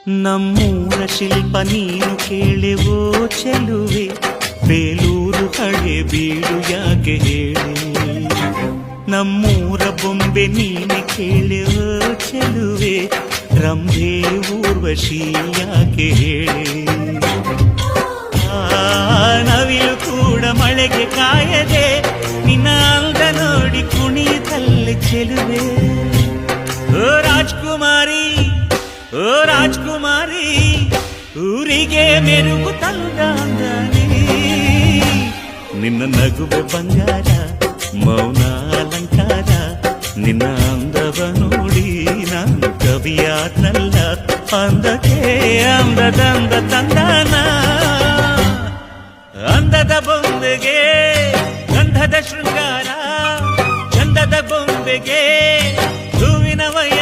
ನಮ್ಮೂರ ಶಿಲ್ಪ ನೀನು ಕೇಳೆವೋ ಚೆಲುವೆ, ಬೇಲೂರು ಹಳೆ ಬೀಡು ಯಾಕೆ ಹೇಳಿ. ನಮ್ಮೂರ ಬೊಂಬೆ ನೀನೆ ಕೇಳೆವೋ ಚೆಲುವೆ, ರಂಭೆ ಊರ್ವಶಿ ಯಾಕೆ ಹೇಳಿ. ನವಿಲು ಕೂಡ ಮಳೆಗೆ ಕಾಯದೆ ನಿನ್ನ ಅಂದ ನೋಡಿ ಕುಣಿಯುತ್ತಲ್ಲಿ ಚೆಲುವೆ. ಓ ರಾಜ್ಕುಮಾರಿ, ಓ ರಾಜ್ಕುಮಾರಿ, ಊರಿಗೆ ಮೆರುಗು ತಂದಾನೆ. ನಿನ್ನ ನಗುವೆ ಬಂಗಾರ, ಮೌನ ಅಲಂಕಾರ, ನಿನ್ನ ಅಂದವ ನೋಡಿ ನಾನು ಕವಿಯಾದ್ನಲ್ಲ. ಅಂದಕ್ಕೆ ಅಂದದಂದ ತಂದಾನ, ಅಂದದ ಬೊಂಬೆಗೆ ಗಂಧದ ಶೃಂಗಾರ, ಚಂದದ ಬೊಂಬೆಗೆ ಹೂವಿನ ವಯ